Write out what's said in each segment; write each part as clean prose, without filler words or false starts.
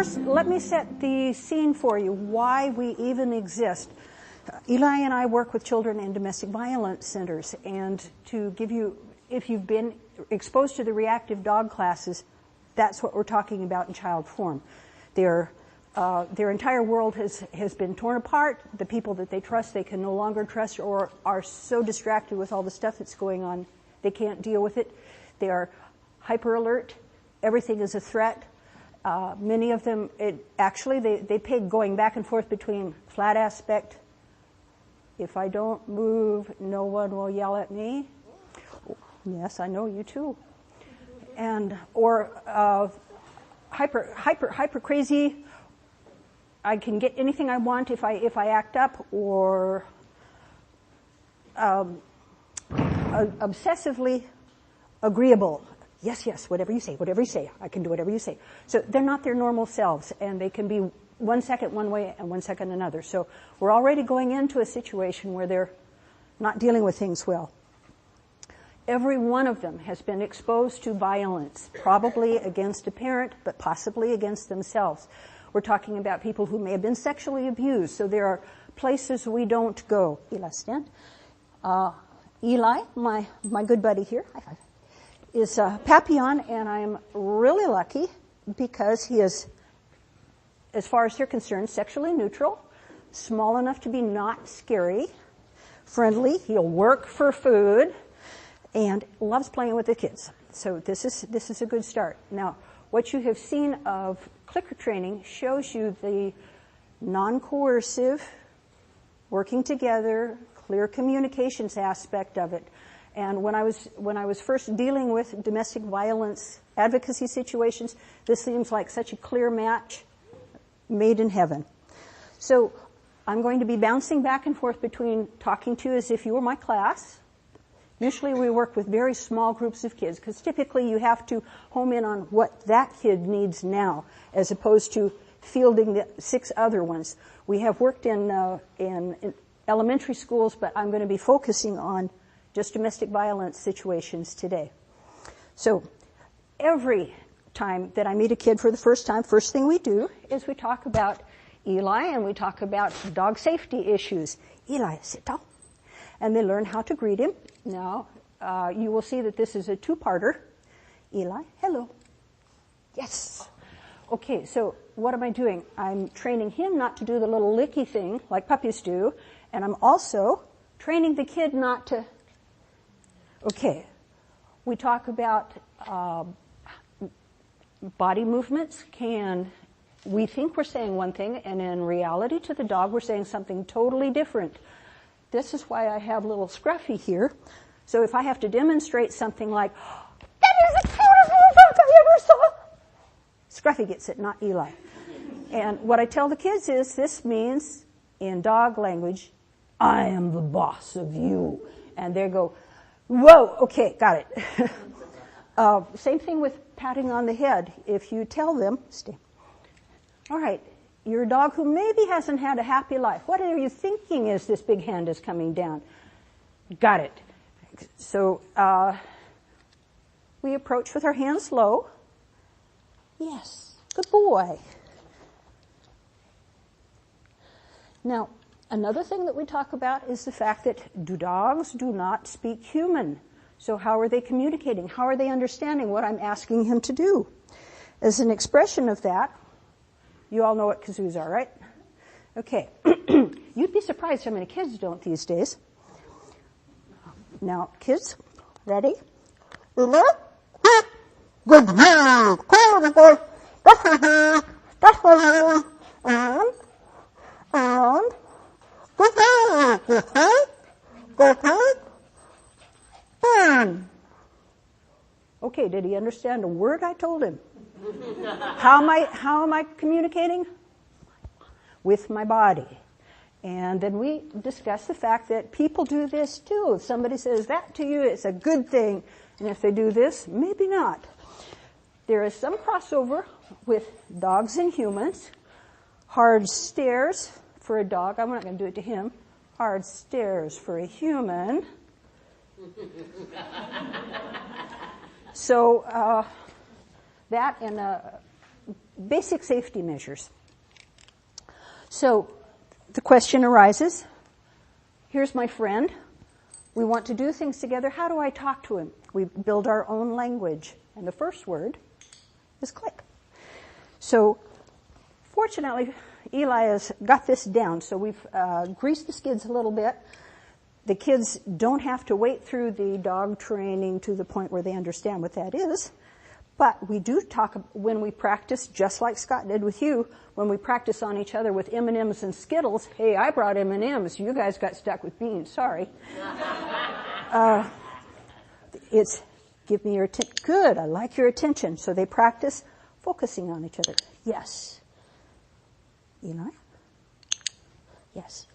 first, let me set the scene for you, why we even exist. Eli and I work with children in domestic violence centers, and to give you, if you've been exposed to the reactive dog classes, that's what we're talking about in child form. Their entire world has been torn apart. The people that they trust, they can no longer trust, or are so distracted with all the stuff that's going on, they can't deal with it. They are hyper alert. Everything is a threat. Many of them, they peg going back and forth between flat aspect. If I don't move, no one will yell at me. Yes, I know you too. Or hyper crazy. I can get anything I want if I act up, or obsessively agreeable. Yes, whatever you say, I can do whatever you say. So they're not their normal selves, and they can be 1 second one way and 1 second another. So we're already going into a situation where they're not dealing with things well. Every one of them has been exposed to violence, probably against a parent, but possibly against themselves. We're talking about people who may have been sexually abused, so there are places we don't go. Eli, stand. Eli, my good buddy here, high five, is Papillon, and I'm really lucky because he is, as far as they're concerned, sexually neutral, small enough to be not scary, friendly, he'll work for food, and loves playing with the kids. So this is a good start. Now, what you have seen of clicker training shows you the non-coercive, working together, clear communications aspect of it. And when I was first dealing with domestic violence advocacy situations, this seems like such a clear match made in heaven. So I'm going to be bouncing back and forth between talking to you as if you were my class. Usually we work with very small groups of kids, because typically you have to home in on what that kid needs now, as opposed to fielding the 6 other ones. We have worked in elementary schools, but I'm going to be focusing on just domestic violence situations today. So every time that I meet a kid for the first time, first thing we do is we talk about Eli, and we talk about dog safety issues. Eli, sit down. And they learn how to greet him. Now, you will see that this is a 2-parter. Eli, hello. Yes. Okay, so what am I doing? I'm training him not to do the little licky thing like puppies do, and I'm also training the kid not to... Okay, we talk about body movements. We think we're saying one thing, and in reality to the dog we're saying something totally different. This is why I have little Scruffy here. So if I have to demonstrate something like, that is the cutest little dog I ever saw, Scruffy gets it, not Eli. And what I tell the kids is, this means, in dog language, I am the boss of you. And they go, whoa, okay, got it. Same thing with patting on the head. If you tell them, stay. All right, you're a dog who maybe hasn't had a happy life. What are you thinking as this big hand is coming down? Got it. So we approach with our hands low. Yes, good boy. Now, another thing that we talk about is the fact that dogs do not speak human. So how are they communicating? How are they understanding what I'm asking him to do? As an expression of that, you all know what kazoos are, right? Okay. You'd be surprised how many kids don't these days. Now, kids, ready? Okay, did he understand a word I told him? How am I communicating? With my body. And then we discuss the fact that people do this too. If somebody says that to you, it's a good thing. And if they do this, maybe not. There is some crossover with dogs and humans. Hard stares for a dog. I'm not going to do it to him. Hard stares for a human. So that and basic safety measures. So the question arises, here's my friend. We want to do things together. How do I talk to him? We build our own language. And the first word is click. So fortunately, Eli has got this down. So we've greased the skids a little bit. The kids don't have to wait through the dog training to the point where they understand what that is. But we do talk when we practice, just like Scott did with you, when we practice on each other with M&Ms and Skittles. Hey, I brought M&Ms. You guys got stuck with beans. Sorry. It's give me your attention. Good. I like your attention. So they practice focusing on each other. Yes. Eli? Yes.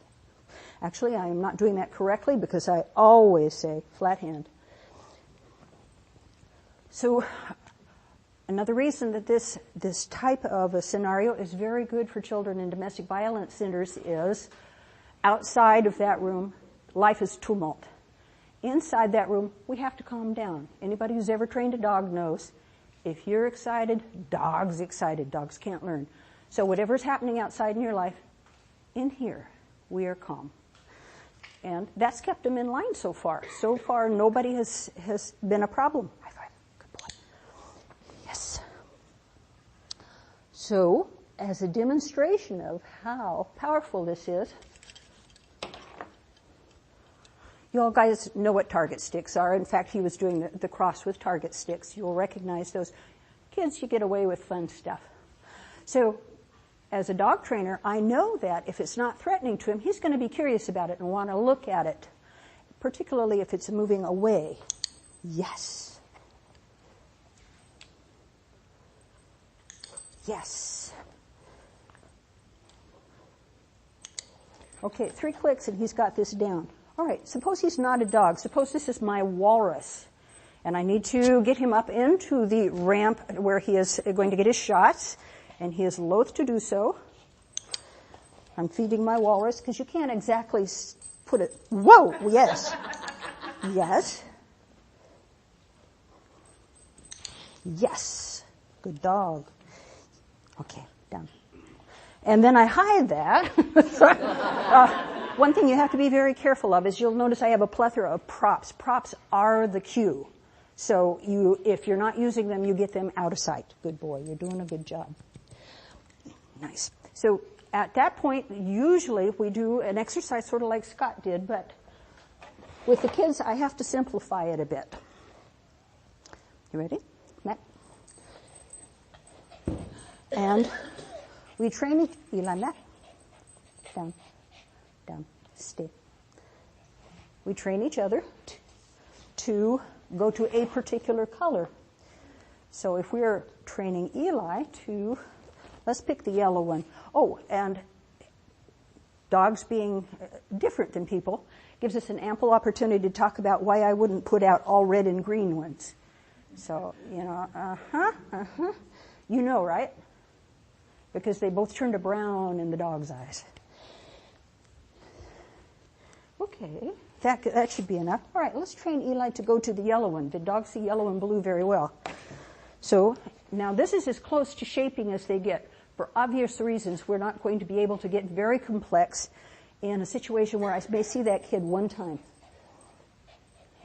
Actually, I am not doing that correctly because I always say flat hand. So another reason that this type of a scenario is very good for children in domestic violence centers is outside of that room, life is tumult. Inside that room, we have to calm down. Anybody who's ever trained a dog knows if you're excited, dog's excited. Dogs can't learn. So whatever's happening outside in your life, in here, we are calm. And that's kept them in line so far. So far, nobody has been a problem. High five. Good boy. Yes. So, as a demonstration of how powerful this is, you all guys know what target sticks are. In fact, he was doing the cross with target sticks. You'll recognize those. Kids, you get away with fun stuff. So, as a dog trainer, I know that if it's not threatening to him, he's going to be curious about it and want to look at it, particularly if it's moving away. Yes. Yes. Okay, 3 clicks and he's got this down. All right, suppose he's not a dog. Suppose this is my walrus. And I need to get him up into the ramp where he is going to get his shots. And he is loath to do so. I'm feeding my walrus because you can't exactly put it. Whoa! Yes. Yes. Yes. Good dog. Okay, down. And then I hide that. One thing you have to be very careful of is you'll notice I have a plethora of props. Props are the cue. So if you're not using them, you get them out of sight. Good boy. You're doing a good job. Nice. So at that point, usually we do an exercise sort of like Scott did, but with the kids, I have to simplify it a bit. You ready, Matt? And we train Eli, Matt. Down, down, stay. We train each other to go to a particular color. So if we're training Eli to, let's pick the yellow one. Oh, and dogs being different than people gives us an ample opportunity to talk about why I wouldn't put out all red and green ones. So, you know, right? Because they both turn to brown in the dog's eyes. Okay, that should be enough. All right, let's train Eli to go to the yellow one. The dogs see yellow and blue very well. So now this is as close to shaping as they get. For obvious reasons, we're not going to be able to get very complex in a situation where I may see that kid one time.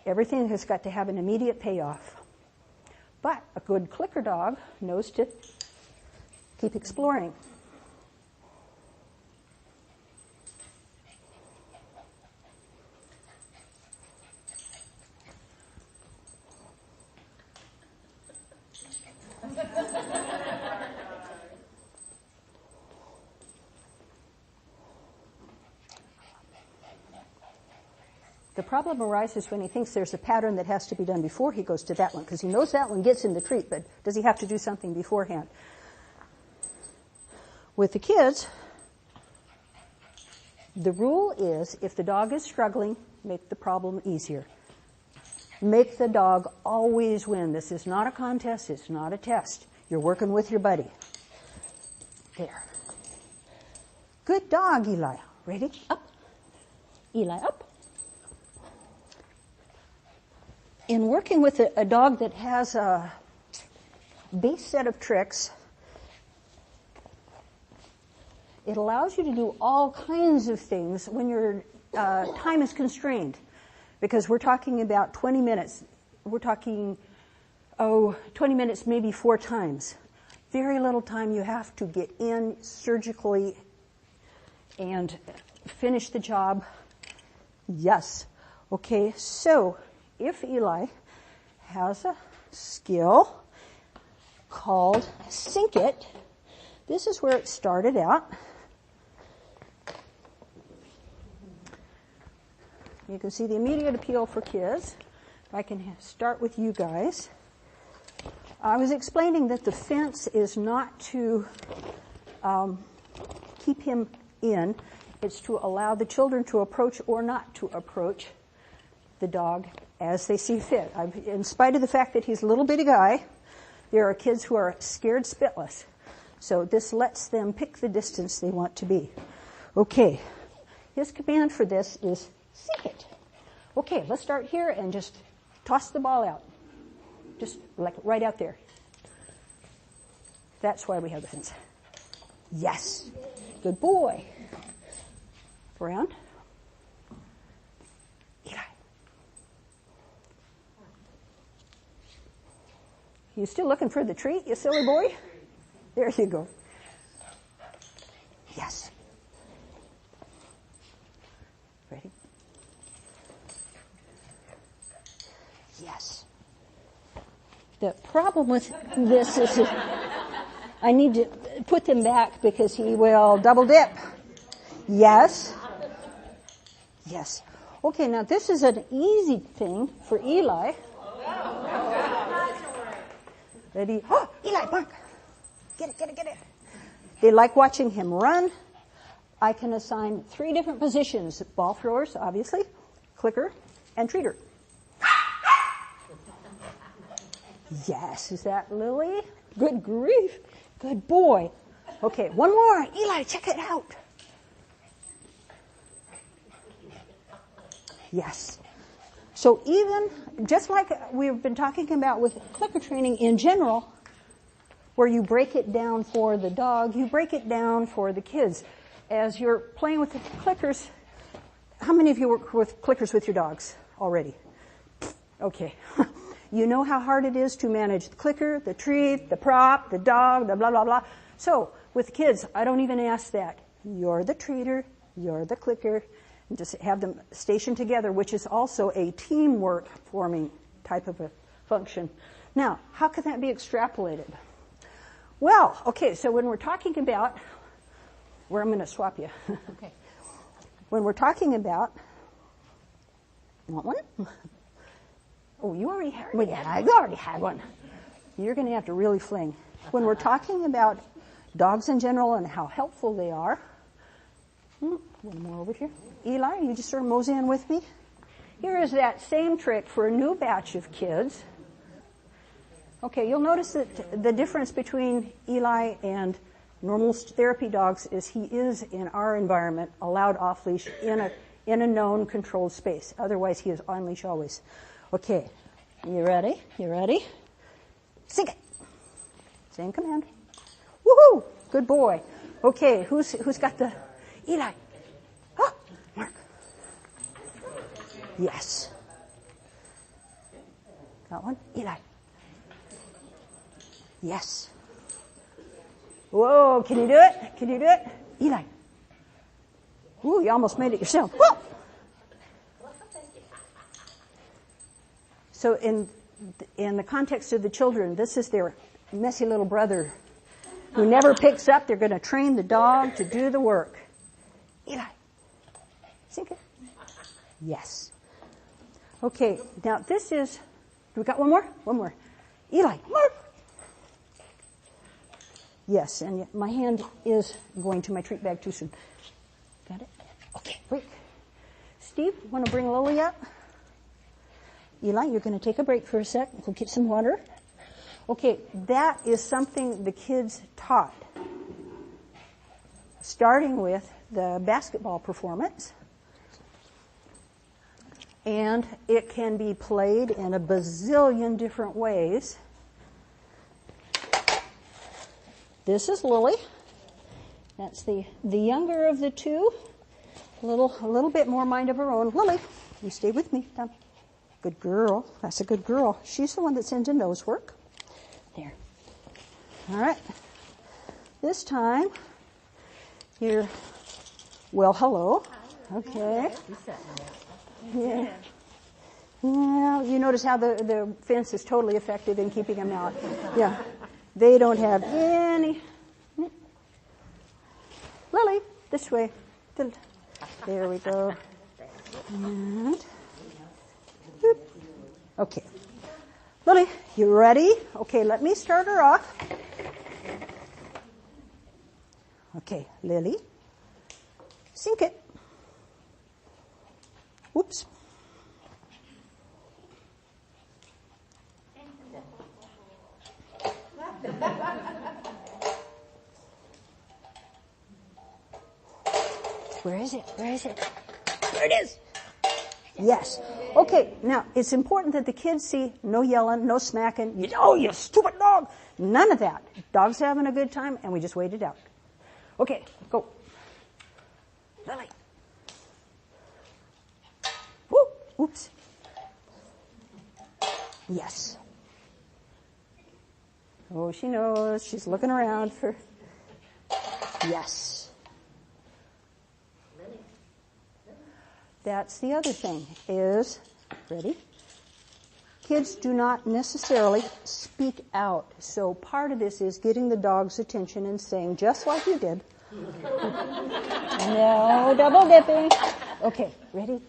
Everything has got to have an immediate payoff. But a good clicker dog knows to keep exploring. The problem arises when he thinks there's a pattern that has to be done before he goes to that one, because he knows that one gets him the treat, but does he have to do something beforehand? With the kids, the rule is if the dog is struggling, make the problem easier. Make the dog always win. This is not a contest. It's not a test. You're working with your buddy. There. Good dog, Eli. Ready? Up. Eli, up. In working with a dog that has a base set of tricks, It allows you to do all kinds of things when your time is constrained, because we're talking about 20 minutes. We're talking, 20 minutes maybe 4 times. Very little time. You have to get in surgically and finish the job. Yes. Okay, so if Eli has a skill called Sink It, this is where it started out. You can see the immediate appeal for kids. If I can start with you guys. I was explaining that the fence is not to keep him in. It's to allow the children to approach or not to approach the dog as they see fit. In spite of the fact that he's a little bitty guy, there are kids who are scared spitless. So this lets them pick the distance they want to be. Okay, his command for this is sink it. Okay, let's start here and just toss the ball out. Just like right out there. That's why we have the fence. Yes. Good boy. Around. Eli. You still looking for the treat, you silly boy? There you go. Yes. Ready? Yes. The problem with this is I need to put them back because he will double dip. Yes. Yes. Okay, now this is an easy thing for Eli. Ready? Oh, Eli, bark. Get it. They like watching him run. I can assign 3 different positions. Ball throwers, obviously, clicker, and treater. Yes, is that Lily? Good grief. Good boy. Okay, one more. Eli, check it out. Yes. So even, just like we've been talking about with clicker training in general, where you break it down for the dog, you break it down for the kids. As you're playing with the clickers, how many of you work with clickers with your dogs already? Okay. You know how hard it is to manage the clicker, the treat, the prop, the dog, the blah, blah, blah. So with kids, I don't even ask that. You're the treater, you're the clicker, and just have them stationed together, which is also a teamwork forming type of a function. Now, how can that be extrapolated? Well, okay, so when we're talking about, where I'm going to swap you. Okay. When we're talking about, you want one? Oh, you already had one. Yeah, I already had one. You're going to have to really fling. When we're talking about dogs in general and how helpful they are, one more over here. Eli, you just sort of mosey in with me. Here is that same trick for a new batch of kids. Okay, you'll notice that the difference between Eli and normal therapy dogs is he is, in our environment, allowed off-leash in a known controlled space. Otherwise, he is on-leash always. Okay, you ready? Sink it. Same command. Woohoo! Good boy. Okay, who's got the Eli? Oh, Mark. Yes. Got one? Eli. Yes. Whoa, can you do it? Eli. Ooh, you almost made it yourself. Whoa! So in the context of the children, this is their messy little brother who never picks up. They're going to train the dog to do the work. Eli, sink it. Yes. Okay, now this is, we got one more? One more. Eli, Mark. Yes, and my hand is going to my treat bag too soon. Got it? Okay, wait. Steve, want to bring Lily up? Eli, you're going to take a break for a sec. Go get some water. Okay, that is something the kids taught. Starting with the basketball performance. And it can be played in a bazillion different ways. This is Lily. That's the younger of the two. A little bit more mind of her own. Lily, you stay with me. Down. Good girl. That's a good girl. She's the one that's into nose work. There. All right. This time, you're, well, hello. Okay. Yeah. Yeah, you notice how the fence is totally effective in keeping them out. Yeah. They don't have any. Lily, this way. There we go. And, whoop. Okay. Lily, you ready? Okay, let me start her off. Okay, Lily. Sink it. Whoops. Where is it? Where is it? There it is. Yes. Okay, now, it's important that the kids see no yelling, no smacking. Oh, you stupid dog. None of that. Dog's having a good time, and we just wait it out. Okay, go. Lily. Woo. Oops. Yes. Oh, she knows. She's looking around for... Yes. That's the other thing is, ready? Kids do not necessarily speak out. So part of this is getting the dog's attention and saying, just like you did. No double dipping. Okay, ready?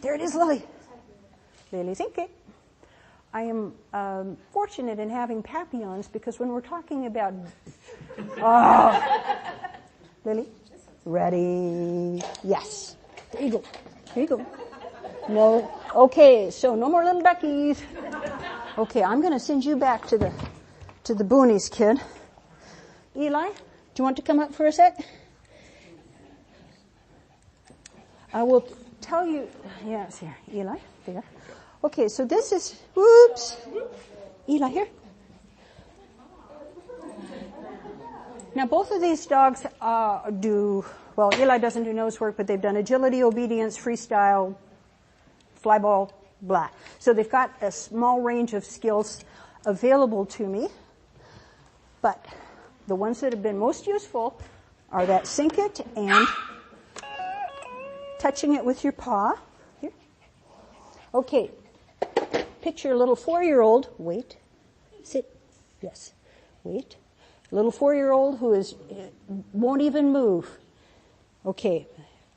There it is, Lily. Lily, think it. I am fortunate in having papillons because when we're talking about... Lily, ready? Yes. There you go. Here you go. No. Okay, so no more little duckies. Okay, I'm going to send you back to the boonies, kid. Eli, do you want to come up for a sec? I will tell you. Yes, here. Eli, there. Okay, so this is, whoops. Eli, here. Now, both of these dogs do, well, Eli doesn't do nose work, but they've done agility, obedience, freestyle, fly ball, blah. So they've got a small range of skills available to me. But the ones that have been most useful are that sink it and touching it with your paw. Here. Okay. Picture a little 4-year-old. Wait. Sit. Yes. Wait. A little 4-year-old who won't even move. Okay.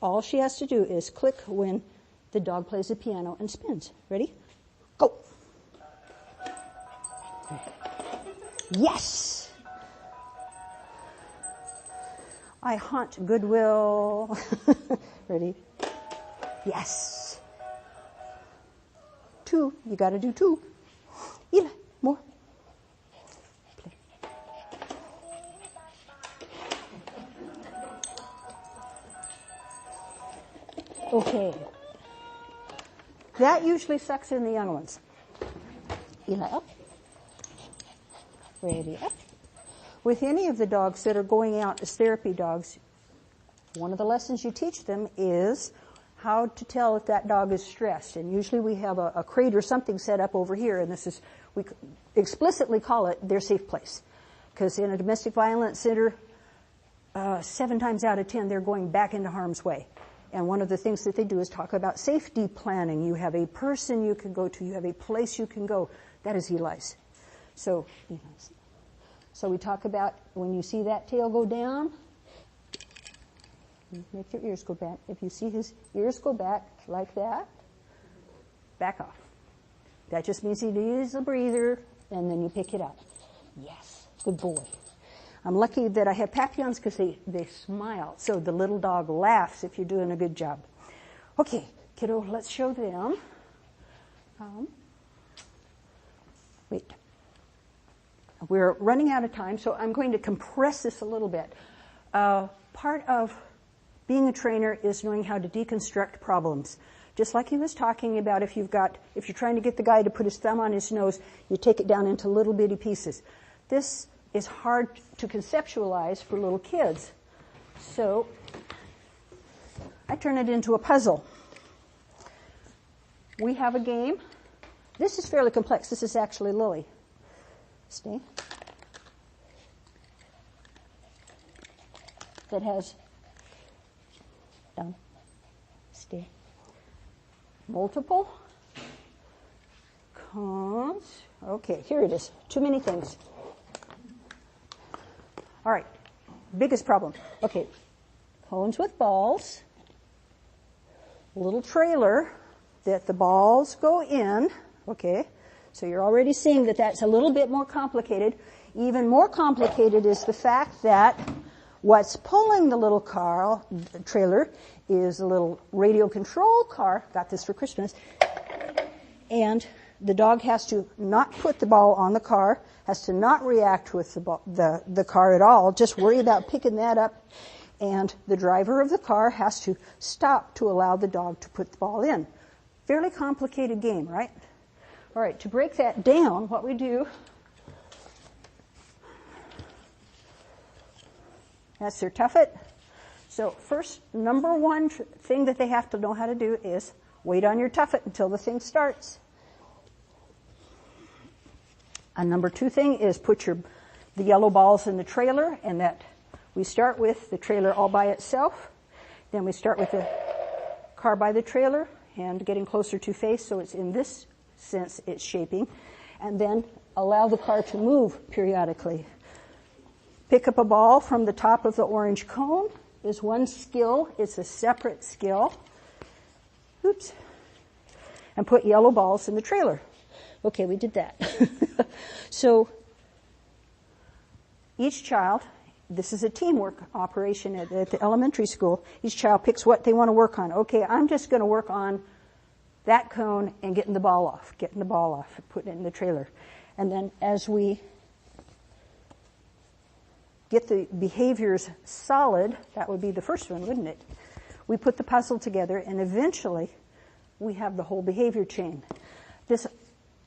All she has to do is click when the dog plays the piano and spins. Ready? Go. Yes. I haunt Goodwill. Ready? Yes. 2. You got to do 2. Eli, more. Play. Okay. That usually sucks in the young ones. Eli, up. Ready, up. With any of the dogs that are going out as therapy dogs, one of the lessons you teach them is how to tell if that dog is stressed. And usually we have a crate or something set up over here, and we explicitly call it their safe place. Because in a domestic violence center, 7 times out of 10, they're going back into harm's way. And one of the things that they do is talk about safety planning. You have a person you can go to. You have a place you can go. That is Eli's. So we talk about when you see that tail go down, make your ears go back. If you see his ears go back like that, back off. That just means he needs a breather, and then you pick it up. Yes, good boy. I'm lucky that I have papillons because they smile. So the little dog laughs if you're doing a good job. Okay, kiddo, let's show them. Wait. We're running out of time, so I'm going to compress this a little bit. Part of being a trainer is knowing how to deconstruct problems. Just like he was talking about, if you're trying to get the guy to put his thumb on his nose, you take it down into little bitty pieces. This is hard to conceptualize for little kids. So I turn it into a puzzle. We have a game. This is fairly complex. This is actually Lily. Stay. That has down. Stay. Multiple cones. Okay, here it is. Too many things. All right. Biggest problem. Okay. Cones with balls. Little trailer that the balls go in. Okay. So you're already seeing that that's a little bit more complicated. Even more complicated is the fact that what's pulling the little car, the trailer, is a little radio control car. Got this for Christmas. And the dog has to not put the ball on the car, has to not react with the car at all, just worry about picking that up. And the driver of the car has to stop to allow the dog to put the ball in. Fairly complicated game, right? All right, to break that down, what we do, that's their tuffet. So first, number one thing that they have to know how to do is wait on your tuffet until the thing starts. And number two thing is put the yellow balls in the trailer, and that we start with the trailer all by itself. Then we start with the car by the trailer and getting closer to face, so it's in this sense it's shaping. And then allow the car to move periodically. Pick up a ball from the top of the orange cone is one skill. It's a separate skill. Oops. And put yellow balls in the trailer. Okay, we did that. So each child, this is a teamwork operation at the elementary school. Each child picks what they want to work on. Okay, I'm just going to work on that cone and getting the ball off, putting it in the trailer. And then as we get the behaviors solid, that would be the first one, wouldn't it? We put the puzzle together, and eventually we have the whole behavior chain. This,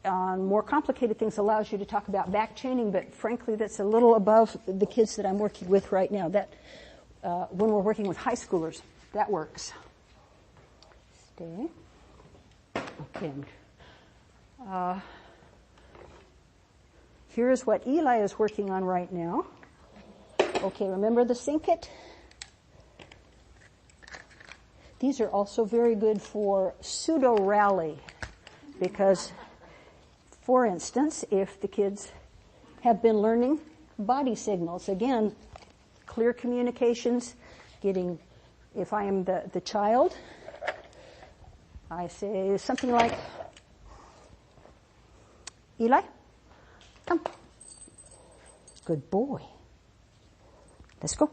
on more complicated things, allows you to talk about back chaining, but frankly, that's a little above the kids that I'm working with right now. That when we're working with high schoolers, that works. Stay. Okay. Here's what Eli is working on right now. Okay, remember the sink it? These are also very good for pseudo-rally because, for instance, if the kids have been learning body signals, again, clear communications, if I am the child, I say something like, Eli, come. Good boy. Let's go.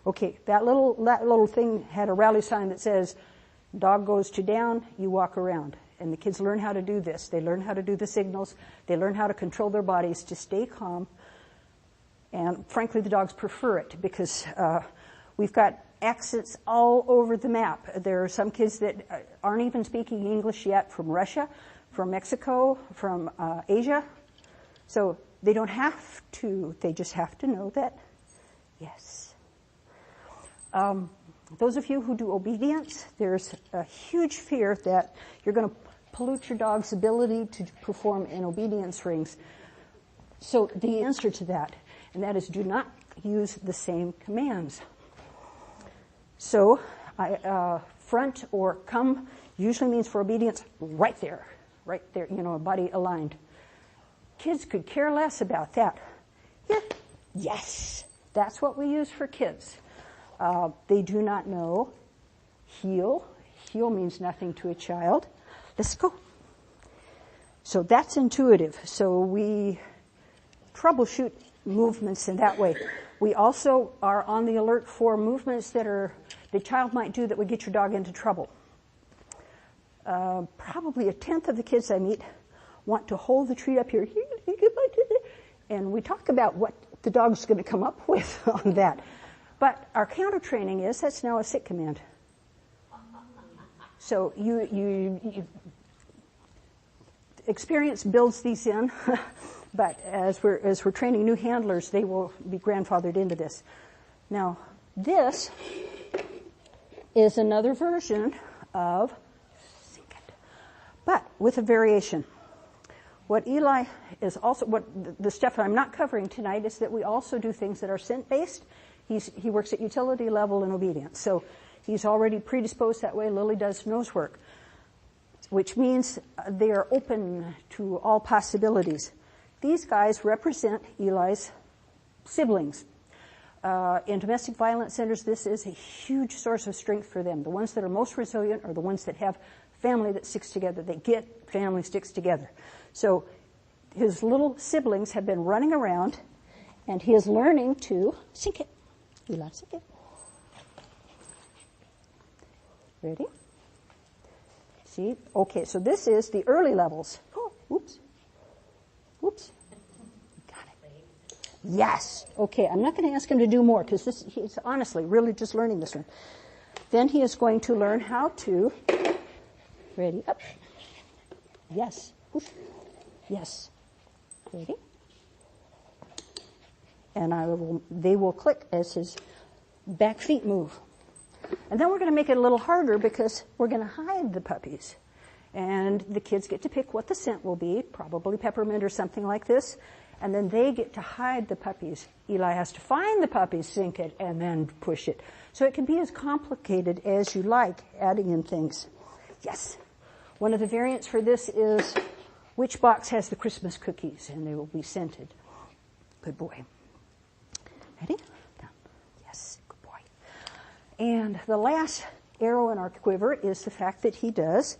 Okay, that little thing had a rally sign that says, dog goes to down, you walk around. And the kids learn how to do this. They learn how to do the signals. They learn how to control their bodies to stay calm. And frankly, the dogs prefer it because we've got accents all over the map. There are some kids that aren't even speaking English yet, from Russia, from Mexico, from Asia. So they don't have to, they just have to know that, yes. Those of you who do obedience, there's a huge fear that you're going to pollute your dog's ability to perform in obedience rings. So the answer to that, and that is do not use the same commands. So front or come usually means for obedience right there, body aligned. Kids could care less about that. Yeah. Yes, that's what we use for kids. They do not know heel. Heel means nothing to a child. Let's go. So that's intuitive. So we troubleshoot movements in that way. We also are on the alert for movements that the child might do that would get your dog into trouble. Probably a tenth of the kids I meet want to hold the treat up here. And we talk about what the dog's going to come up with on that. But our counter training is that's now a sit command. So you experience builds these in. But as we're training new handlers, they will be grandfathered into this. Now, this is another version of Sync It, but with a variation. What Eli is also, what the stuff I'm not covering tonight is that we also do things that are scent-based. He works at utility level and obedience. So he's already predisposed that way. Lily does nose work, which means they are open to all possibilities. These guys represent Eli's siblings. In domestic violence centers, this is a huge source of strength for them. The ones that are most resilient are the ones that have family that sticks together. They get family sticks together. So his little siblings have been running around, and he is learning to sync it. Eli, sync it. Ready? See? Okay, so this is the early levels. Oh, oops. Oops. Got it. Yes. Okay, I'm not going to ask him to do more because he's honestly really just learning this one. Then he is going to learn how to, ready, up. Yes. Oof. Yes. Ready? And they will click as his back feet move. And then we're going to make it a little harder because we're going to hide the puppies. And the kids get to pick what the scent will be, probably peppermint or something like this. And then they get to hide the puppies. Eli has to find the puppies, sync it, and then push it. So it can be as complicated as you like, adding in things. Yes. One of the variants for this is which box has the Christmas cookies, and they will be scented. Good boy. Ready? Down. Yes, good boy. And the last arrow in our quiver is the fact that he does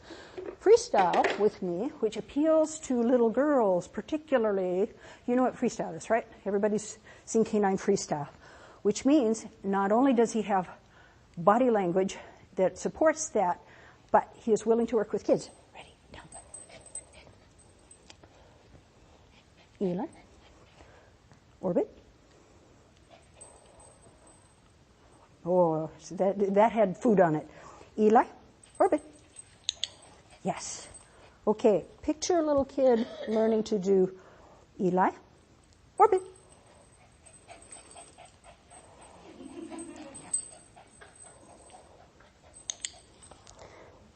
freestyle with me, which appeals to little girls particularly. You know what freestyle is, right? Everybody's seen Canine Freestyle, which means not only does he have body language that supports that, but he is willing to work with kids. Ready? Down. Eli. Orbit. Oh, that had food on it. Eli. Orbit. Yes. Okay, picture a little kid learning to do Eli. Orbit.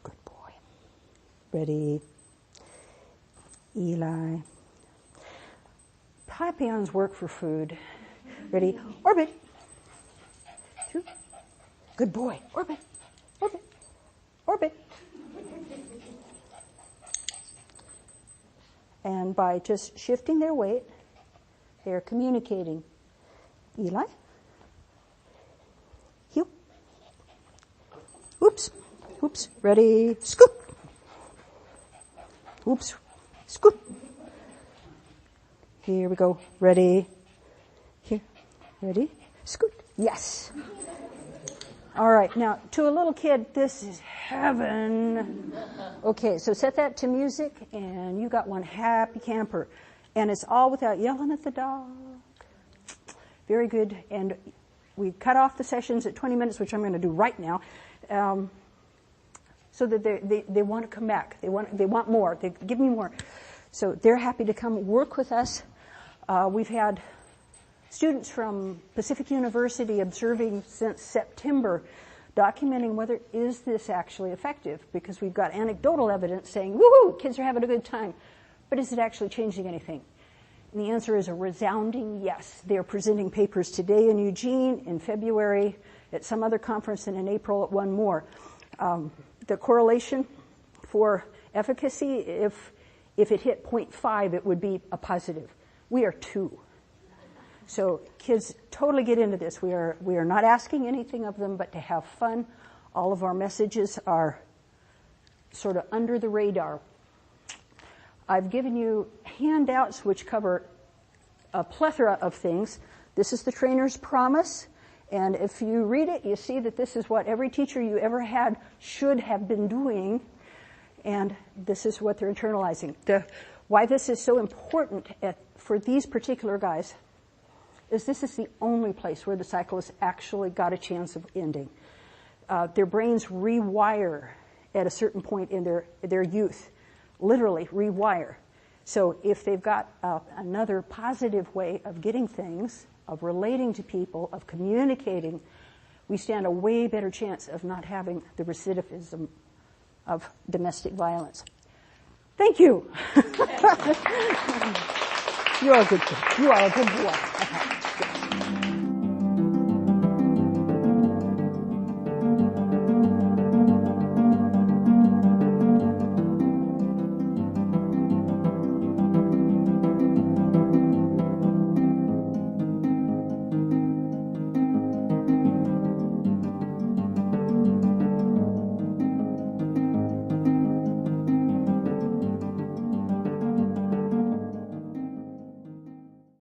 Good boy. Ready. Eli. Papillons work for food. Ready. Orbit. Through. Good boy. Orbit. Orbit. Orbit. And by just shifting their weight, they're communicating. Eli. Heel. Oops. Oops. Ready. Scoop. Oops. Scoop. Here we go. Ready. Here. Ready. Scoot. Yes. All right. Now, to a little kid, this is heaven. Okay, so set that to music, and you got one happy camper. And it's all without yelling at the dog. Very good. And we cut off the sessions at 20 minutes, which I'm going to do right now, so that they want to come back. They want more. They give me more. So they're happy to come work with us. We've had students from Pacific University observing since September, documenting whether is this actually effective, because we've got anecdotal evidence saying, woohoo, kids are having a good time, but is it actually changing anything? And the answer is a resounding yes. They're presenting papers today in Eugene, in February, at some other conference, and in April at one more. The correlation for efficacy, if it hit 0.5, it would be a positive. We are 2. So kids totally get into this. We are not asking anything of them but to have fun. All of our messages are sort of under the radar. I've given you handouts which cover a plethora of things. This is the trainer's promise. And if you read it, you see that this is what every teacher you ever had should have been doing. And this is what they're internalizing. Why this is so important for these particular guys is this is the only place where the cycle has actually got a chance of ending. Their brains rewire at a certain point in their youth, literally rewire. So if they've got another positive way of getting things, of relating to people, of communicating, we stand a way better chance of not having the recidivism of domestic violence. Thank you. You're a good kid. You are a good boy.